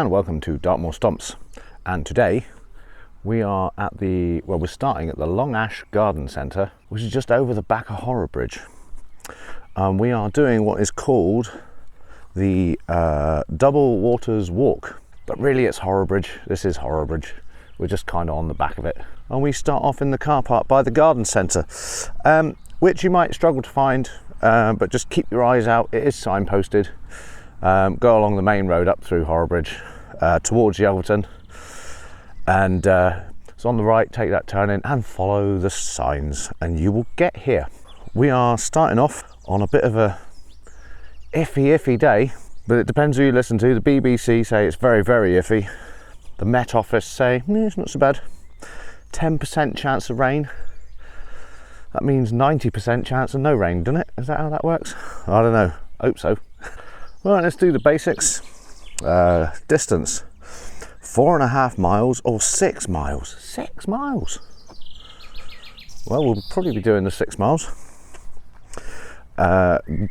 and welcome to Dartmoor Stomps. And today we are at we're starting at the Long Ash Garden Centre, which is just over the back of Horrabridge. We are doing what is called the Double Waters Walk, but really it's Horrabridge. This is Horrabridge. We're just kind of on the back of it. And we start off in the car park by the garden centre, which you might struggle to find, but just keep your eyes out. It is signposted. Go along the main road up through Horrabridge towards Yelverton, and it's on the right, take that turn in and follow the signs and you will get here. We are starting off on a bit of a iffy day, but it depends who you listen to. The BBC say it's very iffy. The Met Office say it's not so bad. 10% chance of rain. That means 90% chance of no rain, doesn't it? Is that how that works? I don't know. Hope so. Right, let's do the basics. Distance 4.5 miles or 6 miles. 6 miles. Well, we'll probably be doing the 6 miles.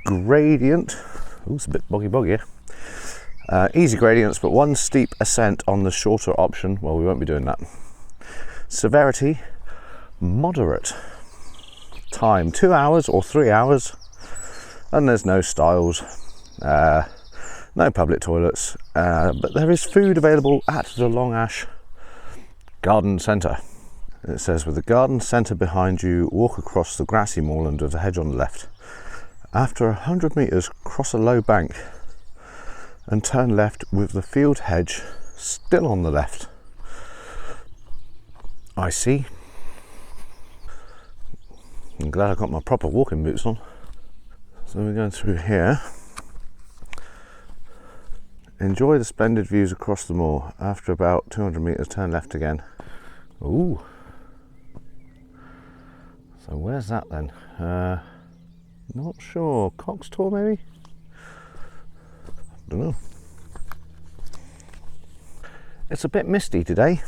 Gradient. Ooh, it's a bit boggy here. Easy gradients, but one steep ascent on the shorter option. Well, we won't be doing that. Severity, moderate. Time, 2 hours or 3 hours. And there's no stiles. No public toilets, but there is food available at the Long Ash Garden Centre. It says, with the garden centre behind you, walk across the grassy moorland with the hedge on the left. After 100 metres, cross a low bank and turn left with the field hedge still on the left. I see. I'm glad I got my proper walking boots on. So we're going through here. Enjoy the splendid views across the moor. After about 200 metres, turn left again. Ooh. So where's that then? Not sure. Coxtor maybe? Don't know. It's a bit misty today,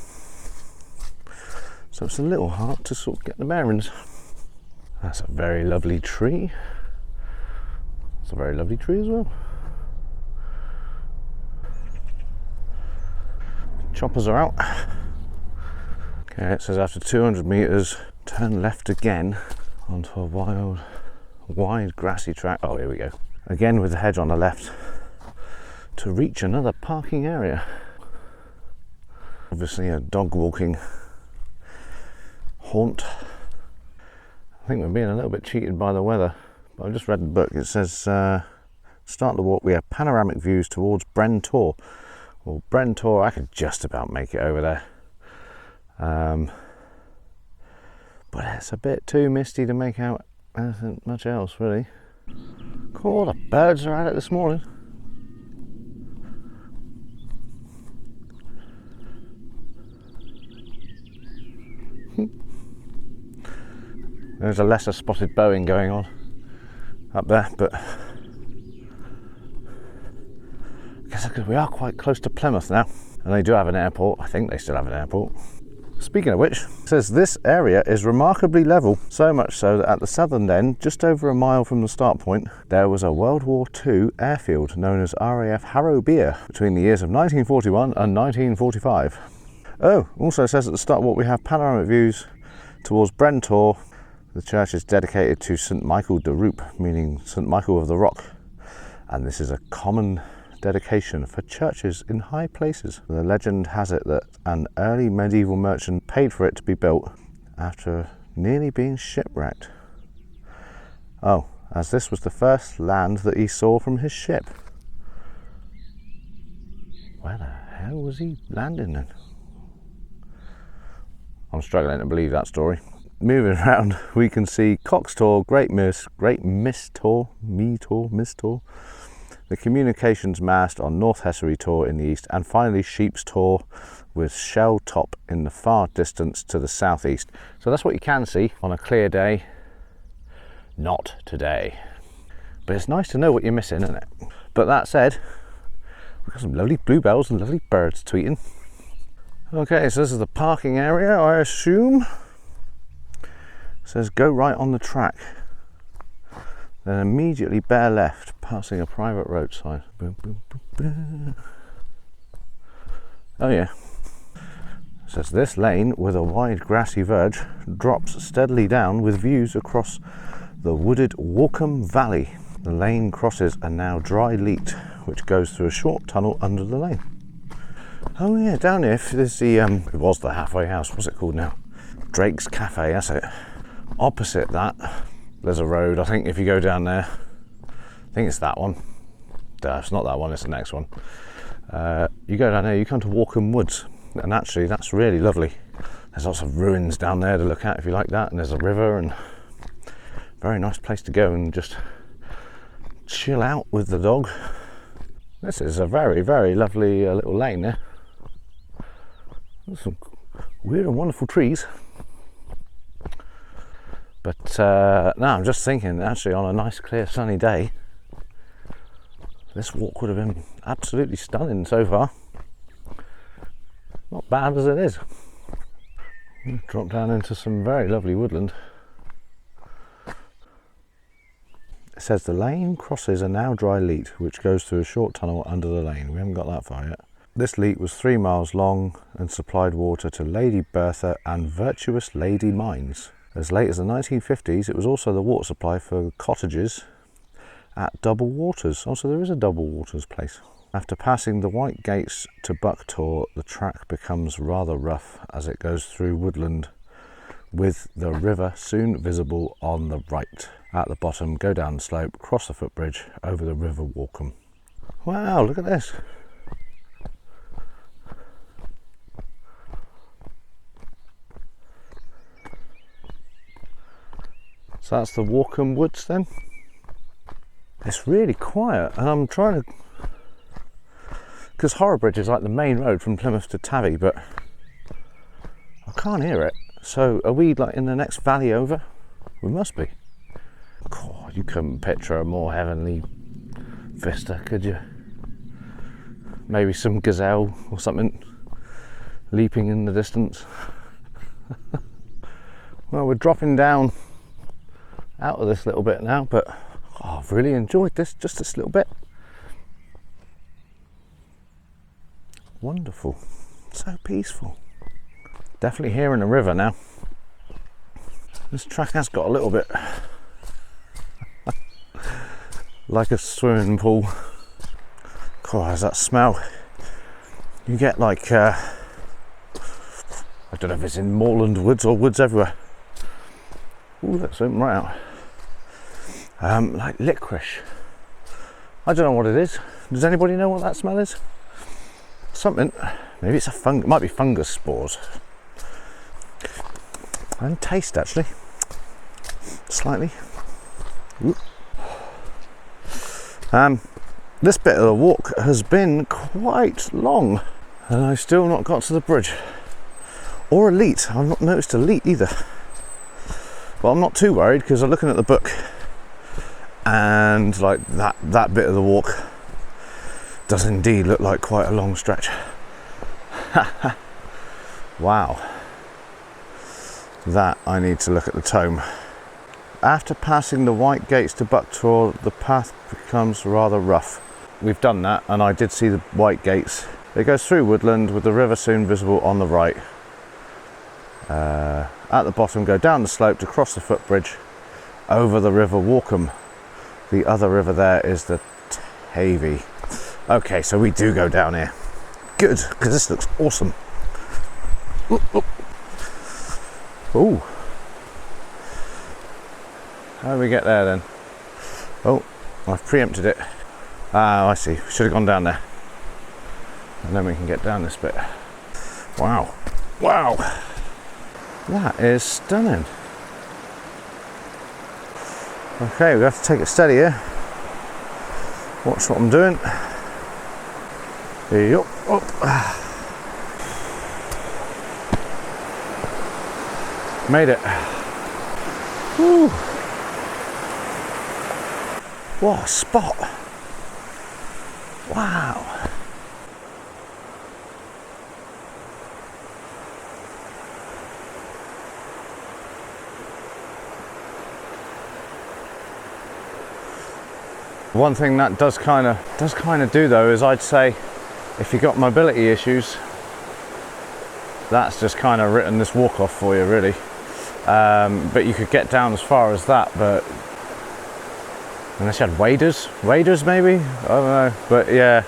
so it's a little hard to sort of get the bearings. That's a very lovely tree. It's a very lovely tree as well. Choppers are out. Okay, it says after 200 metres, turn left again onto a wide grassy track. Oh, here we go. Again with the hedge on the left to reach another parking area. Obviously a dog walking haunt. I think we're being a little bit cheated by the weather, but I've just read the book. It says, start the walk, we have panoramic views towards Bryn Tor. Well, Bryn Tor, I could just about make it over there. But it's a bit too misty to make out anything much else, really. Cool, the birds are at it this morning. There's a lesser spotted bowing going on up there, but I guess because we are quite close to Plymouth now, and they do have an airport. I think they still have an airport. Speaking of which, it says this area is remarkably level, so much so that at the southern end, just over a mile from the start point, there was a World War II airfield known as RAF Harrowbeer between the years of 1941 and 1945. Oh, also says at the start what we have panoramic views towards Bryn Tor. The church is dedicated to St Michael de Roop, meaning St Michael of the Rock, and this is a common dedication for churches in high places. The legend has it that an early medieval merchant paid for it to be built after nearly being shipwrecked. Oh, as this was the first land that he saw from his ship. Where the hell was he landing then? I'm struggling to believe that story. Moving around, we can see Coxtor, Great Mist Tor, the communications mast on North Hessery Tor in the east, and finally Sheep's Tor with Shell Top in the far distance to the southeast. So that's what you can see on a clear day. Not today. But it's nice to know what you're missing, isn't it? But that said, we've got some lovely bluebells and lovely birds tweeting. Okay, so this is the parking area, I assume. It says go right on the track. Then immediately bear left, passing a private road sign. Boom, boom, boom, boom. Oh yeah. It says this lane with a wide grassy verge drops steadily down with views across the wooded Walkham Valley. The lane crosses a now dry leat which goes through a short tunnel under the lane. Oh yeah, down here there's the it was the halfway house. What's it called now? Drake's Cafe. That's it. Opposite that, there's a road. I think if you go down there, I think it's that one. It's not that one. It's the next one. You go down there, you come to Walkham Woods, and actually that's really lovely. There's lots of ruins down there to look at if you like that, and there's a river, and very nice place to go and just chill out with the dog. This is a very, very lovely little lane there. There's some weird and wonderful trees. But now I'm just thinking, actually, on a nice, clear, sunny day, this walk would have been absolutely stunning so far. Not bad as it is. Drop down into some very lovely woodland. It says the lane crosses a now dry leat which goes through a short tunnel under the lane. We haven't got that far yet. This leat was 3 miles long and supplied water to Lady Bertha and Virtuous Lady Mines. As late as the 1950s, it was also the water supply for cottages at Double Waters. Also, there is a Double Waters place. After passing the white gates to Bucktor, the track becomes rather rough as it goes through woodland, with the river soon visible on the right. At the bottom, go down the slope, cross the footbridge over the River Walkham. Wow, look at this. So that's the Walkham Woods then. It's really quiet, and I'm trying to, because Horrabridge is like the main road from Plymouth to Tavy, but I can't hear it. So are we like in the next valley over? We must be. God, you couldn't picture a more heavenly vista, could you? Maybe some gazelle or something leaping in the distance. Well, we're dropping down out of this little bit now, but I've really enjoyed this, just this little bit. Wonderful, so peaceful. Definitely hearing the river now. This track has got a little bit like a swimming pool. God, how's that smell? You get like, I don't know if it's in moorland woods or woods everywhere. Ooh, that's something right out. Like licorice. I don't know what it is. Does anybody know what that smell is? Something. Maybe it's a fungus. It might be fungus spores. And taste actually. Slightly. Ooh. This bit of the walk has been quite long, and I've still not got to the bridge or a leat. I've not noticed a leat either. But I'm not too worried because I'm looking at the book, and like that bit of the walk does indeed look like quite a long stretch. Wow. That I need to look at the tome. After passing the white gates to Bucktor, the path becomes rather rough. We've done that, and I did see the white gates. It goes through woodland with the river soon visible on the right. At the bottom, go down the slope to cross the footbridge over the River Walkham. The other river there is the Tavy. Okay, so we do go down here. Good, because this looks awesome. Ooh, ooh. Ooh. How do we get there then? Oh, I've preempted it. Ah, I see. Should have gone down there. And then we can get down this bit. Wow. Wow. That is stunning. Okay, we have to take it steady here. Watch what I'm doing. Here you go. Oh. Made it. Woo. What a spot. Wow. One thing that does kind of do though is I'd say if you've got mobility issues, that's just kind of written this walk off for you, really. But you could get down as far as that, but unless you had waders maybe, I don't know. But yeah,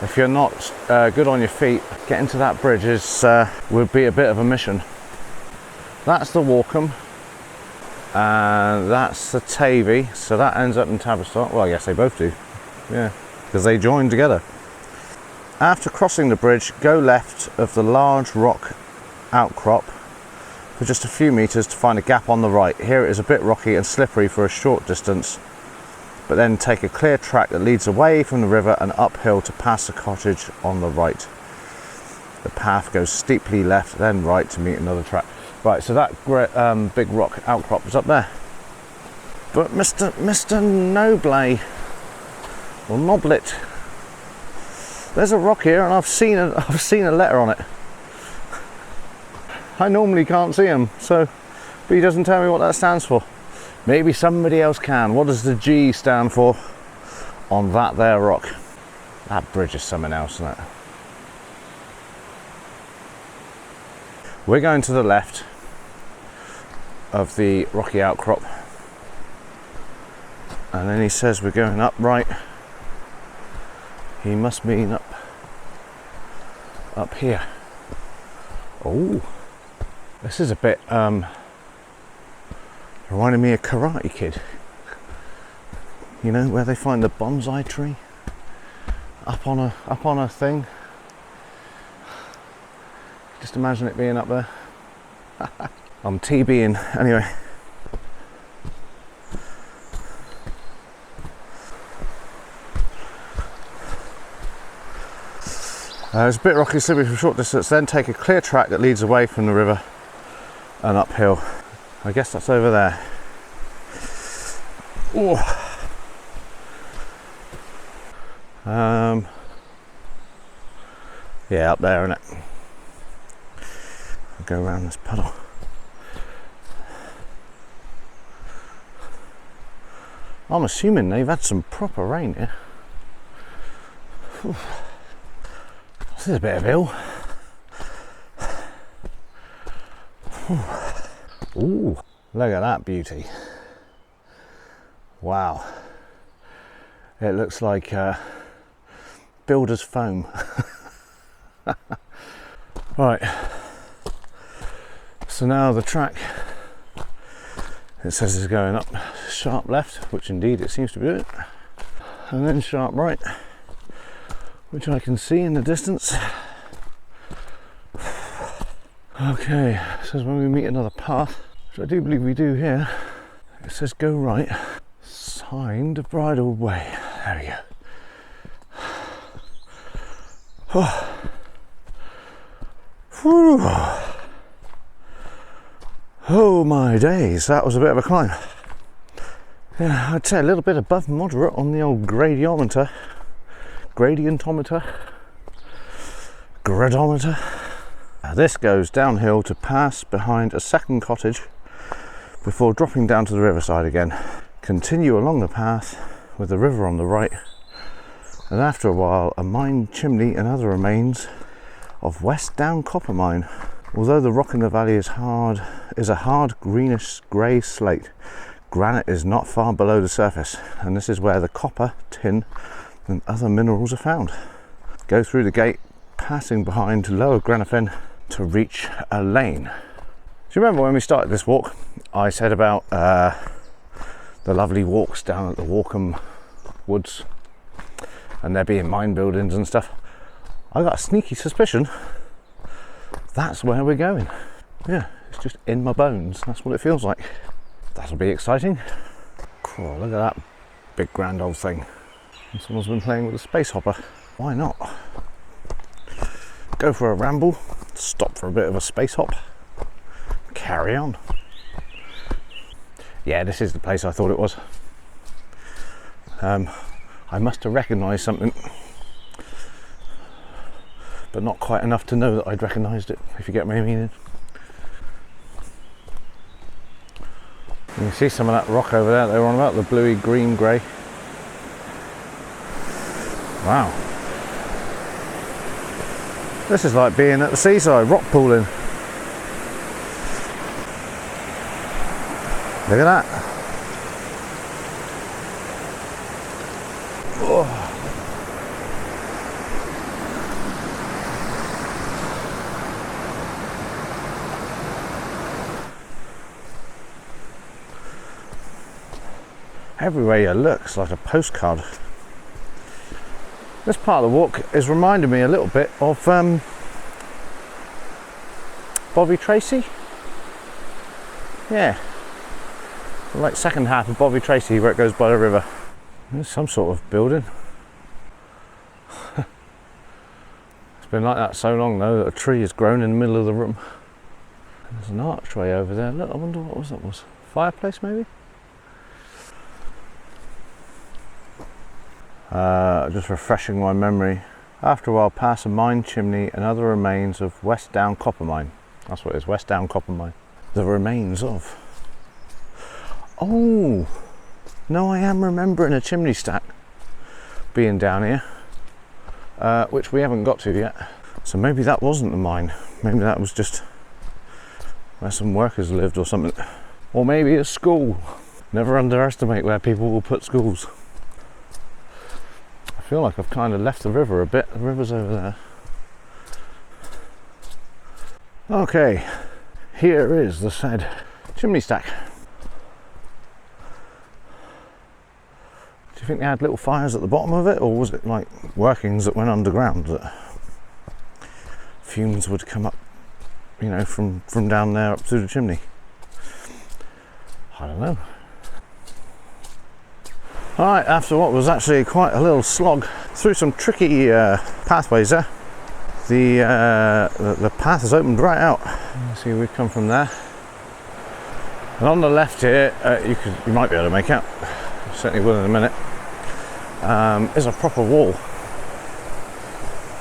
if you're not good on your feet, getting to that bridge would be a bit of a mission. That's the Walkham, and that's the Tavy, so that ends up in Tavistock. Well, yes, they both do, yeah, because they join together. After crossing the bridge, go left of the large rock outcrop for just a few meters to find a gap on the right. Here it is a bit rocky and slippery for a short distance, but then take a clear track that leads away from the river and uphill to pass the cottage on the right. The path goes steeply left, then right to meet another track. Right, so that big rock outcrop is up there. But Mr. Noble, or Noblet, there's a rock here, and I've seen a letter on it. I normally can't see them, but he doesn't tell me what that stands for. Maybe somebody else can. What does the G stand for on that there rock? That bridge is something else, isn't it? We're going to the left of the rocky outcrop, and then he says we're going up right. He must mean up here. Oh, this is a bit reminding me of Karate Kid. You know, where they find the bonsai tree up on a thing. Just imagine it being up there. I'm TBing anyway. It's a bit rocky, slippery for a short distance, then take a clear track that leads away from the river and uphill. I guess that's over there. Oh. Yeah, up there, innit? I'll go around this puddle. I'm assuming they've had some proper rain here. Whew. This is a bit of hill. Ooh, look at that beauty. Wow. It looks like builder's foam. Right. So now the track, it says is going up sharp left, which indeed it seems to be doing, and then sharp right, which I can see in the distance. Okay, it says when we meet another path, which I do believe we do here, it says go right, signed bridle way. There we go. Oh. Whew. Oh my days, that was a bit of a climb. Yeah, I'd say a little bit above moderate on the old gradientometer. This goes downhill to pass behind a second cottage before dropping down to the riverside again. Continue along the path with the river on the right, and after a while a mine chimney and other remains of West Down copper mine. Although the rock in the valley is a hard greenish grey slate, granite is not far below the surface, and this is where the copper, tin and other minerals are found. Go through the gate, passing behind lower Granafin to reach a lane. Do you remember when we started this walk, I said about the lovely walks down at the Walkham woods and there being mine buildings and stuff? I got a sneaky suspicion that's where we're going. Yeah, it's just in my bones. That's what it feels like. That'll be exciting. Cool, look at that big grand old thing. And someone's been playing with a space hopper. Why not? Go for a ramble, stop for a bit of a space hop, carry on. Yeah, this is the place I thought it was. I must have recognised something, but not quite enough to know that I'd recognised it, if you get my meaning. You can see some of that rock over there they were on about, the bluey green grey. Wow. This is like being at the seaside, rock pooling. Look at that. Oh. Everywhere you look, it's like a postcard. This part of the walk is reminding me a little bit of Bobby Tracy. Yeah, like second half of Bobby Tracy where it goes by the river. There's some sort of building. It's been like that so long though that a tree has grown in the middle of the room. There's an archway over there. Look, I wonder what that was. Fireplace maybe? Just refreshing my memory. After a while, pass a mine chimney and other remains of West Down Copper Mine. That's what it is, West Down Copper Mine. The remains of. Oh, no, I am remembering a chimney stack being down here, which we haven't got to yet. So maybe that wasn't the mine. Maybe that was just where some workers lived or something. Or maybe a school. Never underestimate where people will put schools. I feel like I've kind of left the river a bit. The river's over there. Okay, here is the said chimney stack. Do you think they had little fires at the bottom of it, or was it like workings that went underground that fumes would come up, you know, from down there up through the chimney? I don't know. Alright, after what was actually quite a little slog through some tricky pathways there, the path has opened right out. See, we've come from there, and on the left here, you might be able to make out. You certainly will in a minute. Is a proper wall.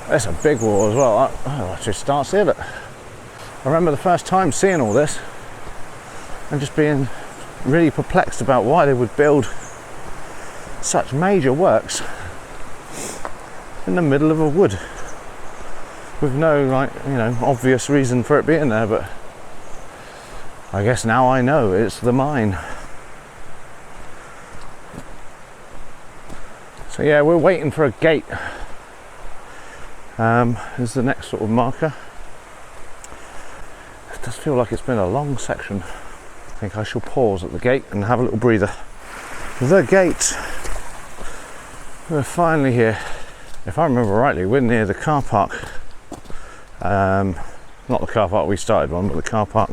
It's a big wall as well. I just start seeing it. I remember the first time seeing all this and just being really perplexed about why they would build such major works in the middle of a wood with no, like, you know, obvious reason for it being there, but I guess now I know it's the mine. So yeah, we're waiting for a gate. Is the next sort of marker. It does feel like it's been a long section. I think I shall pause at the gate and have a little breather. The gate. We're finally here. If I remember rightly, we're near the car park. Not the car park we started on, but the car park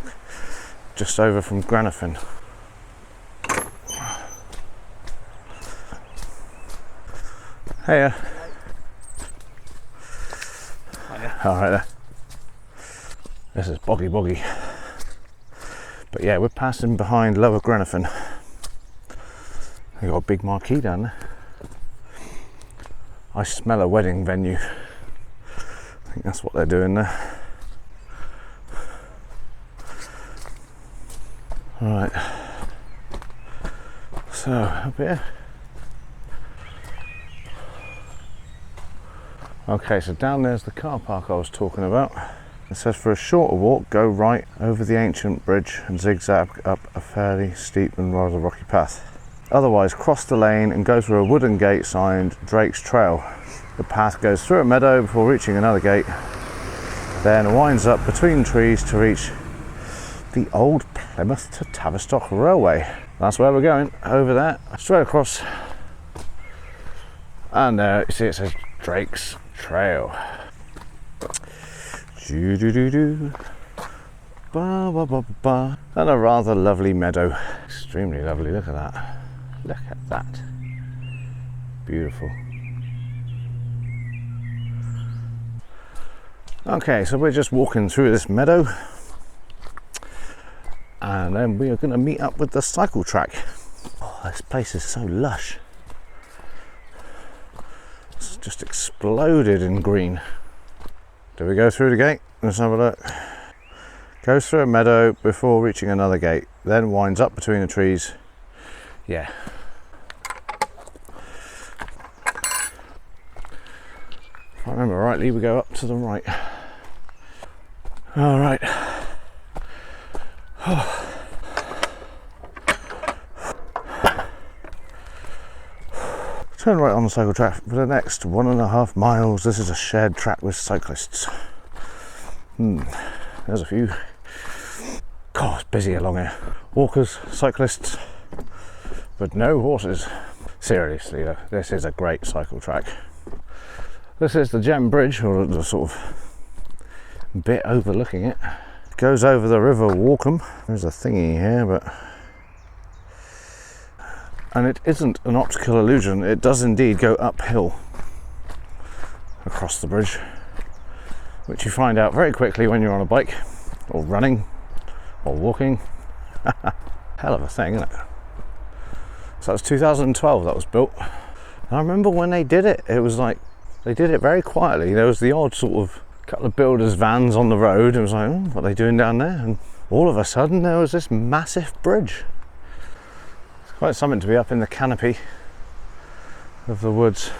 just over from Granafin. Hiya. Alright there. This is boggy. But yeah, we're passing behind Lower Granafin. They've got a big marquee down there. I smell a wedding venue. I think that's what they're doing there. Alright. So, up here. Okay, so down there's the car park I was talking about. It says for a shorter walk, go right over the ancient bridge and zigzag up a fairly steep and rather rocky path. Otherwise, cross the lane and go through a wooden gate signed Drake's Trail. The path goes through a meadow before reaching another gate, then winds up between trees to reach the old Plymouth to Tavistock Railway. That's where we're going, over there, straight across. And there, you see it says Drake's Trail. Doo-doo-doo-doo. Ba, ba, ba, ba. And a rather lovely meadow. Extremely lovely, look at that. Look at that. Beautiful. Okay, so we're just walking through this meadow. And then we are going to meet up with the cycle track. Oh, this place is so lush. It's just exploded in green. Do we go through the gate? Let's have a look. Goes through a meadow before reaching another gate, then winds up between the trees. Yeah. If I remember rightly, we go up to the right. All right. Turn right on the cycle track for the next 1.5 miles. This is a shared track with cyclists. There's a few. God, it's busy along here. Walkers, cyclists, but no horses. Seriously though, this is a great cycle track. This is the Gem Bridge, or the sort of bit overlooking it. It goes over the River Walkham. There's a thingy here, but... And it isn't an optical illusion, it does indeed go uphill across the bridge, which you find out very quickly when you're on a bike, or running, or walking. Hell of a thing, isn't it? So that was 2012 that was built. And I remember when they did it, it was like, they did it very quietly. There was the odd sort of couple of builders' vans on the road. It was like, oh, what are they doing down there? And all of a sudden there was this massive bridge. Quite something to be up in the canopy of the woods.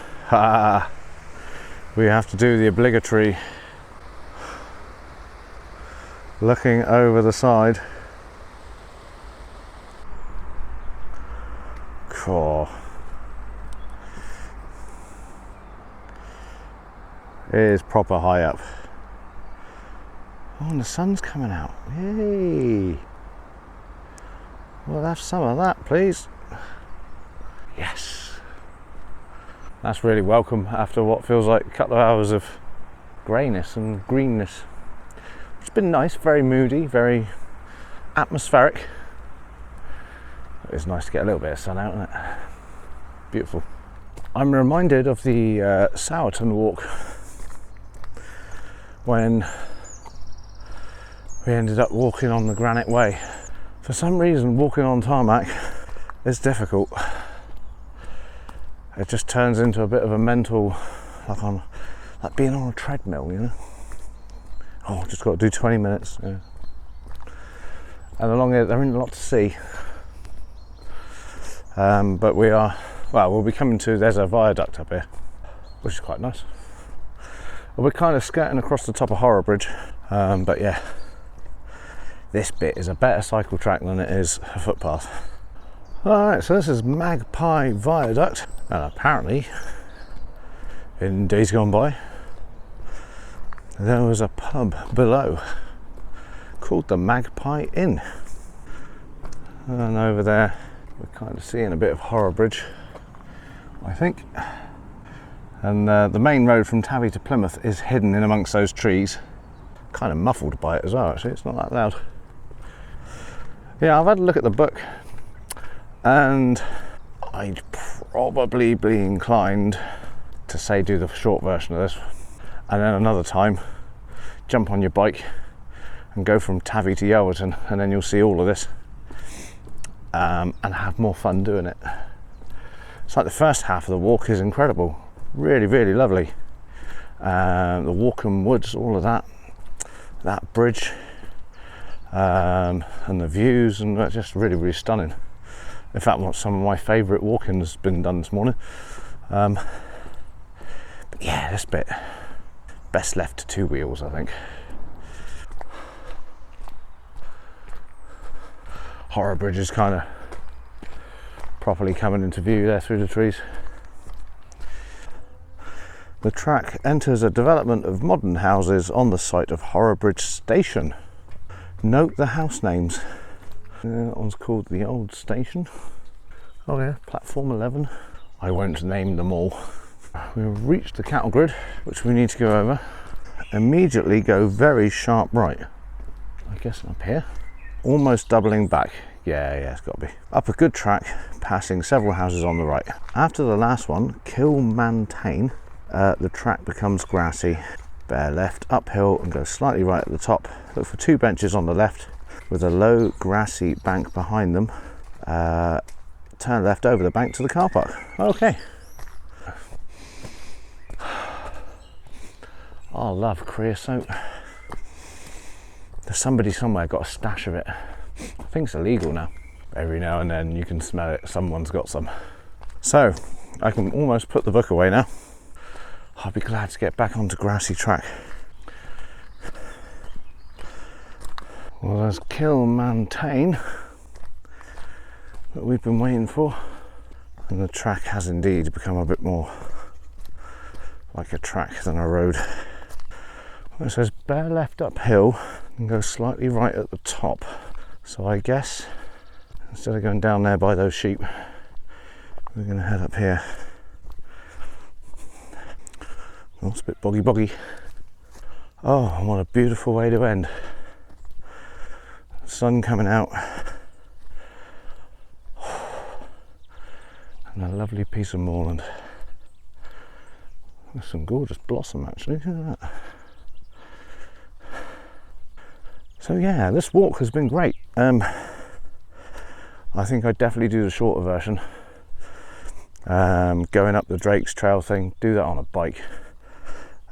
We have to do the obligatory looking over the side. Cool. It is proper high up. Oh, and the sun's coming out. Yay! We'll have some of that, please. Yes. That's really welcome after what feels like a couple of hours of greyness and greenness. It's been nice, very moody, very atmospheric. It's nice to get a little bit of sun out, isn't it? Beautiful. I'm reminded of the s02e walk when we ended up walking on the Granite Way. For some reason, walking on tarmac is difficult. It just turns into a bit of a mental, like being on a treadmill, you know. Oh, just got to do 20 minutes. Yeah. And along here, there isn't a lot to see. But we'll be coming to, there's a viaduct up here, which is quite nice. We're kind of skirting across the top of Horrabridge, but yeah. This bit is a better cycle track than it is a footpath. Alright, so this is Magpie Viaduct, and apparently in days gone by there was a pub below called the Magpie Inn, and over there we're kind of seeing a bit of Horrabridge, I think, and the main road from Tabby to Plymouth is hidden in amongst those trees, kind of muffled by it as well. Actually, it's not that loud. Yeah, I've had a look at the book, and I'd probably be inclined to say do the short version of this, and then another time jump on your bike and go from Tabby to Yelverton, and then you'll see all of this and have more fun doing it. It's like the first half of the walk is incredible, really, really lovely. The Walkham woods, all of that bridge. And the views, and that's just really, really stunning. In fact, some of my favourite walking has been done this morning. But yeah, this bit best left to two wheels, I think. Horrabridge is kind of properly coming into view there through the trees. The track enters a development of modern houses on the site of Horrabridge Station. Note the house names. That one's called the Old Station. Oh yeah, platform 11. I won't name them all. We've reached the cattle grid, which we need to go over. Immediately go very sharp right. I guess up here. Almost doubling back. Yeah, it's got to be. Up a good track, passing several houses on the right. After the last one, Kilmantane, the track becomes grassy. Bear left, uphill, and go slightly right at the top. Look for two benches on the left with a low grassy bank behind them. Turn left over the bank to the car park. Okay. I love creosote. There's somebody somewhere got a stash of it. I think it's illegal now. Every now and then you can smell it, someone's got some. So, I can almost put the book away now. I'll be glad to get back onto grassy track. Well, there's Kilmantain that we've been waiting for, and the track has indeed become a bit more like a track than a road. It says bear left uphill and go slightly right at the top, so I guess instead of going down there by those sheep, we're going to head up here. Oh, it's a bit boggy. Oh, what a beautiful way to end. Sun coming out and a lovely piece of moorland. There's some gorgeous blossom actually, look at that. So yeah, this walk has been great. I think I'd definitely do the shorter version. Going up the Drake's Trail thing, do that on a bike.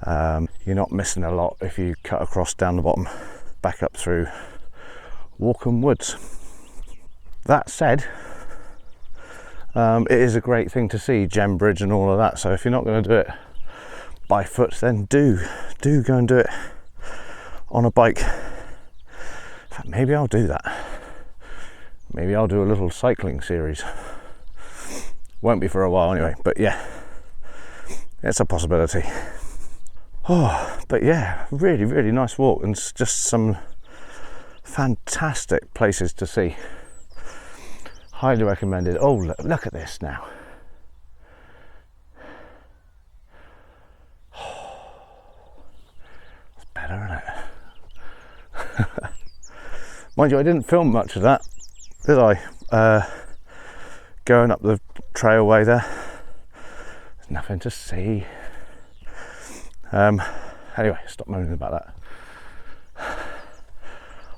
You're not missing a lot if you cut across down the bottom, back up through Walkham Woods. That said, it is a great thing to see, Gem Bridge and all of that, so if you're not going to do it by foot, then do go and do it on a bike. In fact, maybe I'll do that. Maybe I'll do a little cycling series. Won't be for a while anyway, but yeah, it's a possibility. Oh, but yeah, really nice walk, and just some fantastic places to see. Highly recommended. Oh, look at this now. It's better, isn't it? Mind you, I didn't film much of that, did I? Going up the trailway there, there's nothing to see. Anyway, stop moaning about that.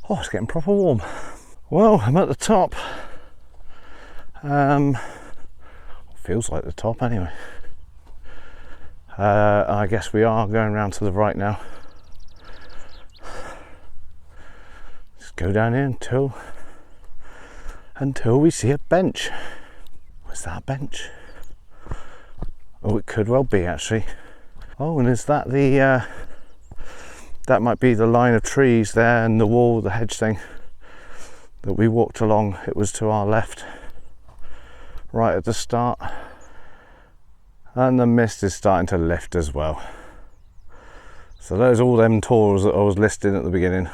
Oh, it's getting proper warm. Well, I'm at the top. Feels like the top anyway. I guess we are going round to the right now. Just go down here until we see a bench. Was that a bench? Oh, it could well be actually. Oh, and is that the that might be the line of trees there and the wall, the hedge thing that we walked along. It was to our left right at the start, and the mist is starting to lift as well. So there's all them tours that I was listing at the beginning,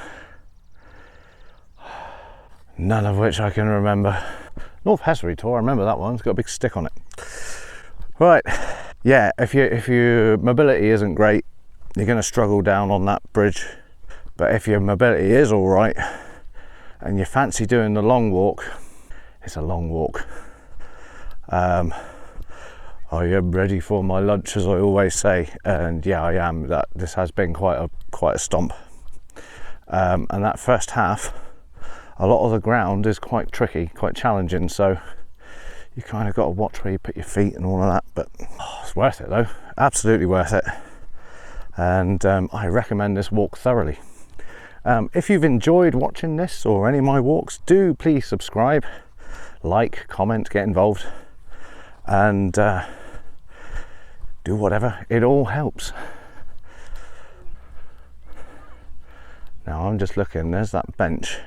none of which I can remember. North Hessery tour, I remember that one, it's got a big stick on it. Right, yeah, if your mobility isn't great, you're going to struggle down on that bridge. But if your mobility is all right and you fancy doing the long walk, it's a long walk. I am ready for my lunch, as I always say, and yeah, I am. This has been quite a stomp, and that first half, a lot of the ground is quite tricky, quite challenging, so you kind of got to watch where you put your feet and all of that, but it's worth it though, absolutely worth it. And I recommend this walk thoroughly. If you've enjoyed watching this or any of my walks, do please subscribe, like, comment, get involved, and do whatever, it all helps. Now I'm just looking, there's that bench,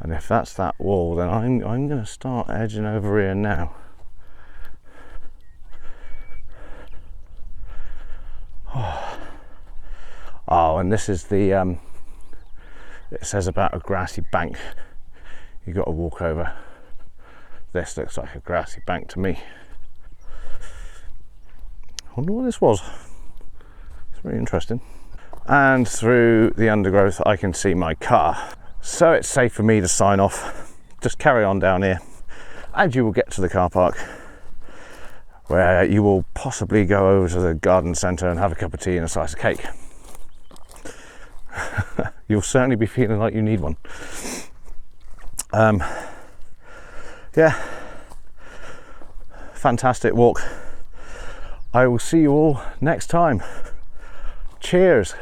and if that's that wall, then I'm going to start edging over here now. Oh, and this is the it says about a grassy bank you got to walk over. This looks like a grassy bank to me. I wonder what this was. It's very interesting. And through the undergrowth I can see my car, so it's safe for me to sign off. Just carry on down here and you will get to the car park, where you will possibly go over to the garden centre and have a cup of tea and a slice of cake. You'll certainly be feeling like you need one. Yeah, fantastic walk. I will see you all next time. Cheers.